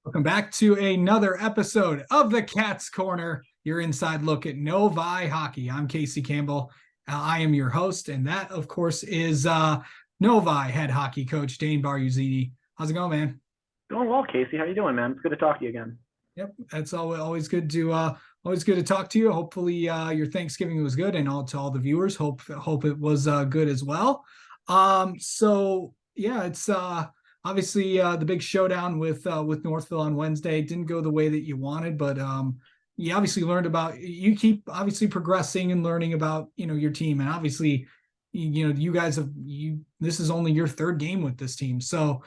Welcome back to another episode of the Cat's Corner, your inside look at Novi hockey. I'm Casey Campbell. I am your host, and that, of course, is Novi head hockey coach Dane Baruzini. How's it going, man? Going well, Casey. How you doing, man? It's good to talk to you again. Yep, that's always good to talk to you. Hopefully, your Thanksgiving was good, and to all the viewers, hope it was good as well. So yeah, it's obviously the big showdown with Northville on Wednesday didn't go the way that you wanted, but you obviously learned about, you keep obviously progressing and learning about your team, and obviously you guys have this is only your third game with this team. So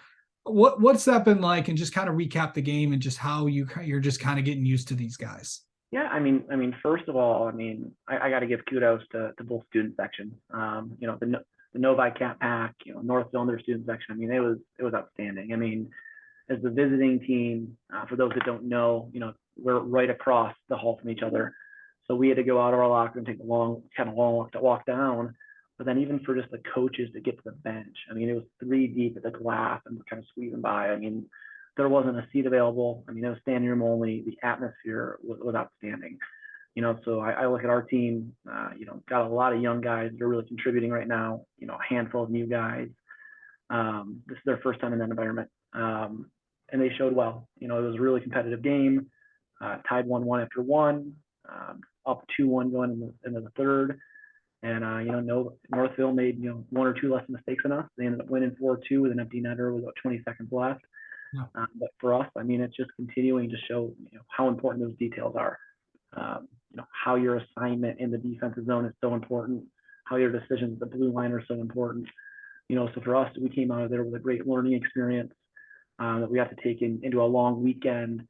what's that been like, and just kind of recap the game and just how you're just kind of getting used to these guys. Yeah, first of all, I got to give kudos to both student sections. The Novi Cat Pack, Northville and their student section. It was outstanding. As the visiting team, for those that don't know, we're right across the hall from each other, so we had to go out of our locker and take a long walk down. But then even for just the coaches to get to the bench, it was 3 deep at the glass and we're kind of squeezing by. There wasn't a seat available. It was standing room only. The atmosphere was outstanding. So I look at our team, got a lot of young guys that are really contributing right now, a handful of new guys. This is their first time in that environment. And they showed well. It was a really competitive game, tied 1-1 after one, up 2-1 going into the third. And, Northville made, 1 or 2 less mistakes than us. They ended up winning 4-2 with an empty netter with about 20 seconds left. Yeah. But for us, it's just continuing to show, how important those details are. How your assignment in the defensive zone is so important, how your decisions at the blue line are so important. So for us, we came out of there with a great learning experience that we have to take into a long weekend.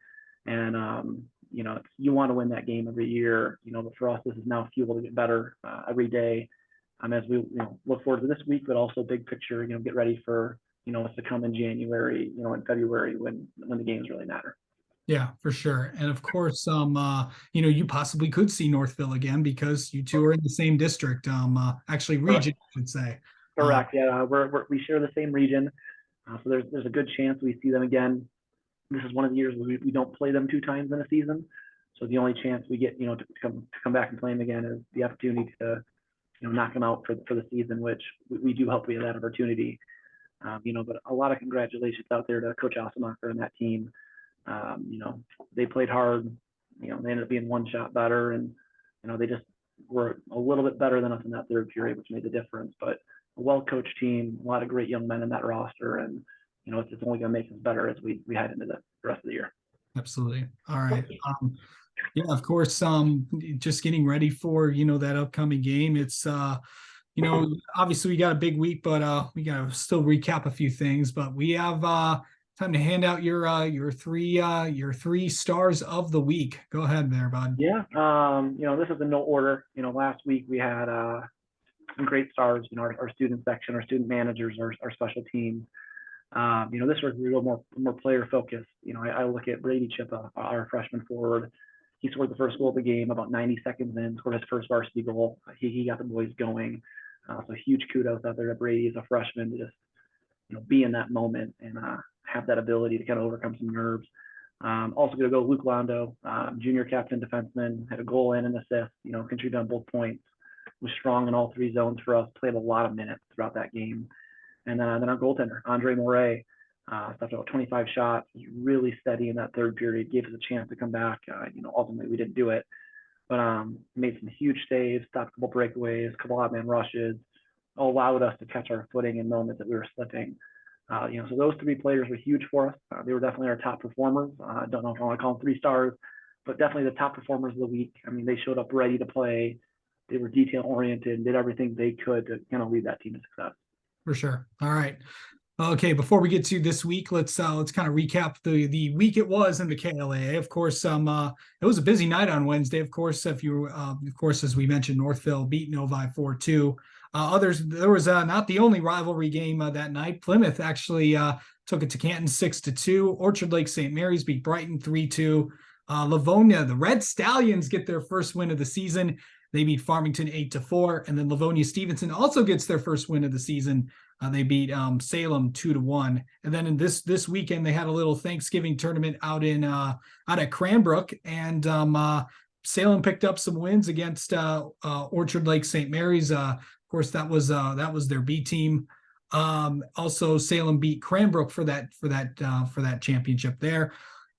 And, you want to win that game every year, but for us, this is now fuel to get better every day. As we, look forward to this week, but also big picture, get ready for, what's to come in January, in February when the games really matter. Yeah, for sure. And of course, you possibly could see Northville again because you two are in the same district, actually region, I should say. Correct. Yeah, we share the same region. So there's a good chance we see them again. This is one of the years where we don't play them 2 times in a season. So the only chance we get, to come back and play them again is the opportunity to, knock them out for the season, which we do hope we have that opportunity. But a lot of congratulations out there to Coach Osemacher and that team. They played hard. They ended up being 1 shot better, and they just were a little bit better than us in that third period, which made the difference. But a well-coached team, a lot of great young men in that roster, and it's only going to make us better as we head into the rest of the year. Absolutely. All right. Yeah, of course. Just getting ready for that upcoming game. It's obviously we got a big week, but we got to still recap a few things. But we have time to hand out your 3 stars of the week. Go ahead there, bud. Yeah. This is in no order. Last week we had some great stars. Our student section, our student managers, our special teams. This was a little more player focused. I look at Brady Chippa, our freshman forward. He scored the first goal of the game about 90 seconds in, scored his first varsity goal. He got the boys going. So huge kudos out there to Brady as a freshman to just, be in that moment and have that ability to kind of overcome some nerves. Also going to go Luke Londo, junior captain defenseman, had a goal and an assist, contributed on both points, was strong in all 3 zones for us, played a lot of minutes throughout that game. And then our goaltender, Andre Moret, stopped about 25 shots, was really steady in that third period, gave us a chance to come back. Ultimately we didn't do it, but made some huge saves, stopped a couple breakaways, a couple odd man rushes, allowed us to catch our footing in moments that we were slipping. So those 3 players were huge for us. They were definitely our top performers. I don't know if I want to call them 3 stars, but definitely the top performers of the week. They showed up ready to play. They were detail oriented and did everything they could to kind of lead that team to success. For sure. All right. Okay, before we get to this week, let's kind of recap the week it was in the KLAA. Of course, it was a busy night on Wednesday. Of course, as we mentioned, Northville beat Novi 4-2. There was not the only rivalry game that night. Plymouth actually took it to Canton 6-2. Orchard Lake St. Mary's beat Brighton 3-2. Livonia, the Red Stallions, get their first win of the season. They beat Farmington 8-4, and then Livonia Stevenson also gets their first win of the season. They beat Salem 2-1, and then in this weekend they had a little Thanksgiving tournament out at Cranbrook, and Salem picked up some wins against Orchard Lake St. Mary's. Of course, that was their B team. Also, Salem beat Cranbrook for that championship there.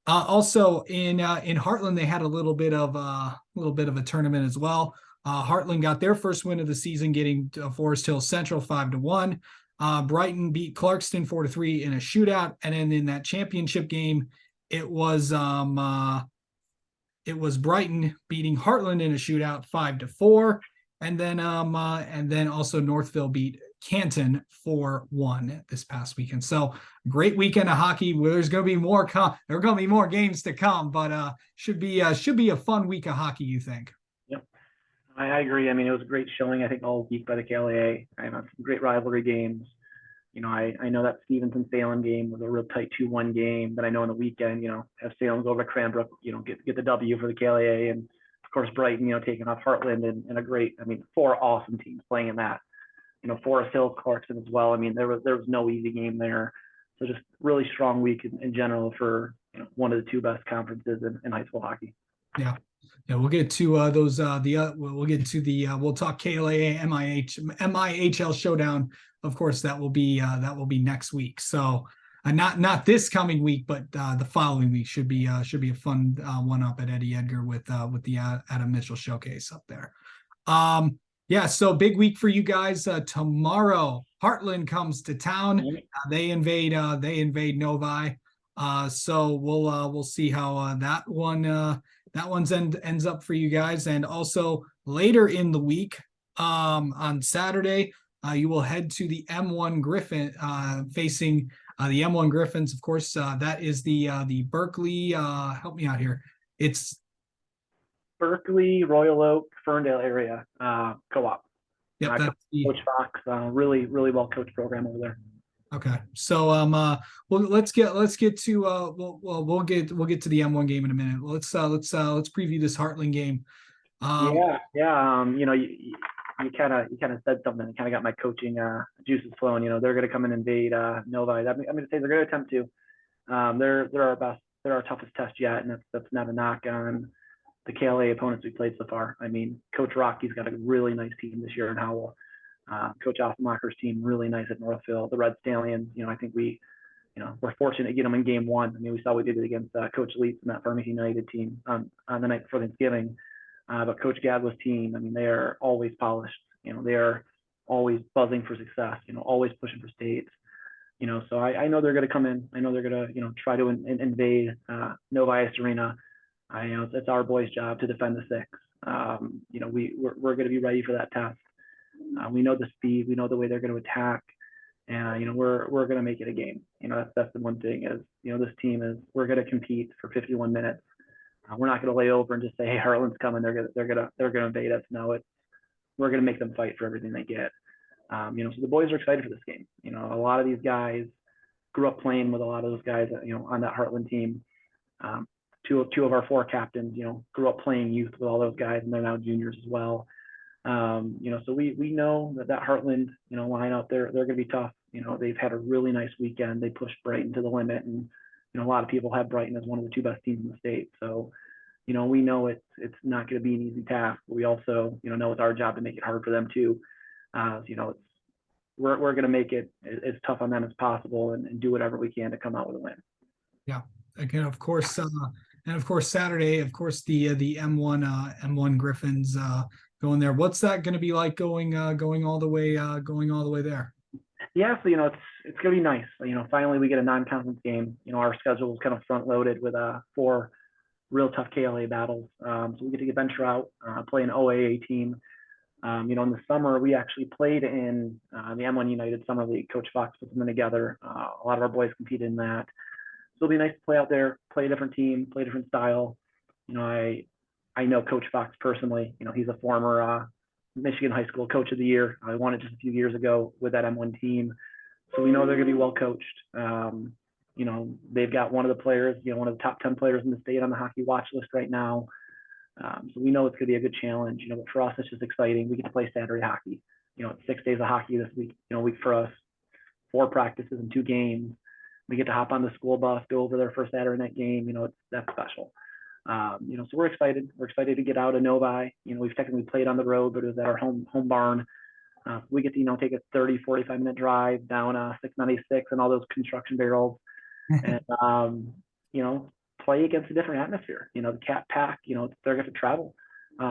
Also in Heartland, they had a little bit of a tournament as well. Heartland got their first win of the season, getting Forest Hill Central 5-1. Brighton beat Clarkston 4-3 in a shootout, and then in that championship game, it was Brighton beating Heartland in a shootout 5-4, and then also Northville beat Canton 4-1 this past weekend. So great weekend of hockey. There's going to be more there are going to be more games to come, but should be a fun week of hockey, you think? Yep, I agree. I mean, it was a great showing, I think, all week by the KLAA. I had some great rivalry games. I know that Stevenson Salem game was a real tight 2-1 game, but I know on the weekend, have Salem go over to Cranbrook, get the W for the KLAA, and of course Brighton, taking off Heartland and a great, I mean, 4 awesome teams playing in that. Forest Hill, Clarkson as well. I mean, there was no easy game there. So just really strong week in general for one of the 2 best conferences in high school hockey. Yeah. Yeah, we'll get to we'll get to we'll talk KLAA MIHL showdown. Of course, that will be next week. So not this coming week, but the following week should be a fun one up at Eddie Edgar with the Adam Mitchell showcase up there. Yeah, so big week for you guys. Tomorrow, Heartland comes to town. They invade Novi. So we'll see how that one's ends up for you guys. And also later in the week, on Saturday, you will head to the M1 Griffin, facing the M1 Griffins. Of course, that is the Berkeley. Help me out here. It's Berkeley, Royal Oak, Ferndale area co-op. Yep, that's Coach Fox, really well coached program over there. Okay, so well, let's get to we'll get to the M1 game in a minute. Let's preview this Heartland game. Yeah. You kind of said something. It kind of got my coaching juices flowing. They're going to come and invade Novi. I'm going to say they're going to attempt to. They're our best. They're our toughest test yet, and that's not a knock on the KLA opponents we played so far. I mean, Coach Rocky's got a really nice team this year in Howell. Coach Offenmacher's team really nice at Northville. The Red Stallions, I think we're fortunate to get them in game 1. I mean, we saw we did it against Coach Leeds and that Farmington United team on the night before Thanksgiving. But Coach Gadwa's team, I mean, they are always polished. They are always buzzing for success. Always pushing for states. So I know they're going to come in. I know they're going to try to invade Novi Arena. It's our boys' job to defend the 6. We're going to be ready for that test. We know the speed. We know the way they're going to attack, and we're going to make it a game. That's the one thing is this team is we're going to compete for 51 minutes. We're not going to lay over and just say, hey, Heartland's coming. They're going to invade us. No, we're going to make them fight for everything they get. So the boys are excited for this game. A lot of these guys grew up playing with a lot of those guys, on that Heartland team. Two of our 4 captains, grew up playing youth with all those guys, and they're now juniors as well. So we know that Heartland, lineup, they're going to be tough. They've had a really nice weekend. They pushed Brighton to the limit, and a lot of people have Brighton as one of the 2 best teams in the state. So, we know it's not going to be an easy task, but we also, know it's our job to make it hard for them too. We're going to make it as tough on them as possible and do whatever we can to come out with a win. Yeah, again, of course, and of course Saturday, of course the M1 Griffins going there. What's that going to be like going all the way there? Yeah, so it's going to be nice. Finally we get a non-conference game. Our schedule is kind of front loaded with 4 real tough KLA battles. So we get to venture out, play an OAA team. In the summer we actually played in the M1 United Summer League. Coach Fox put them together. A lot of our boys competed in that. So it'll be nice to play out there, play a different team, play a different style. I know Coach Fox personally. He's a former Michigan High School Coach of the Year. I won it just a few years ago with that M1 team. So we know they're going to be well coached. They've got one of the players, one of the top 10 players in the state on the hockey watch list right now. So we know it's going to be a good challenge. But for us, it's just exciting. We get to play Saturday hockey. It's 6 days of hockey this week. Week for us. 4 practices and 2 games. We get to hop on the school bus, go over their first Saturday night game. That's special. So we're excited. We're excited to get out of Novi. We've technically played on the road, but it was at our home barn. We get to, take a 30, 45-minute drive down 696 and all those construction barrels and, play against a different atmosphere. The Cat Pack, they're going to travel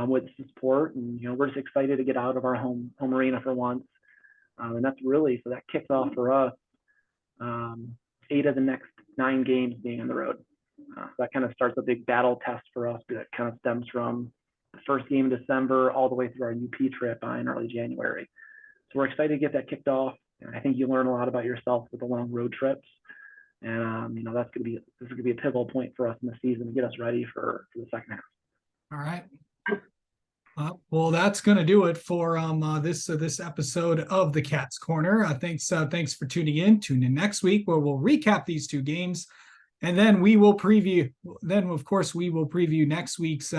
with support. And, we're just excited to get out of our home arena for once. And that's really, so that kicks off for us 8 of the next 9 games being on the road. So that kind of starts a big battle test for us that kind of stems from the first game in December all the way through our UP trip in early January. So we're excited to get that kicked off. And I think you learn a lot about yourself with the long road trips. And this is gonna be a pivotal point for us in the season to get us ready for the second half. All right. Well, that's going to do it for this episode of the Cat's Corner. Thanks for tuning in. Tune in next week where we'll recap these 2 games, and then we will preview. Then, of course, we will preview next week's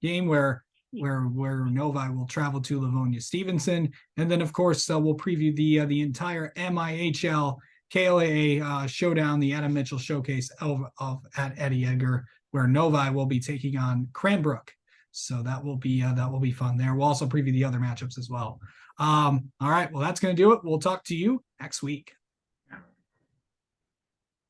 game where Novi will travel to Livonia Stevenson, and then, of course, we'll preview the entire MIHL KLAA showdown, the Adam Mitchell Showcase at Eddie Edgar, where Novi will be taking on Cranbrook. So that will be fun there. We'll also preview the other matchups as well. All right. Well, that's going to do it. We'll talk to you next week.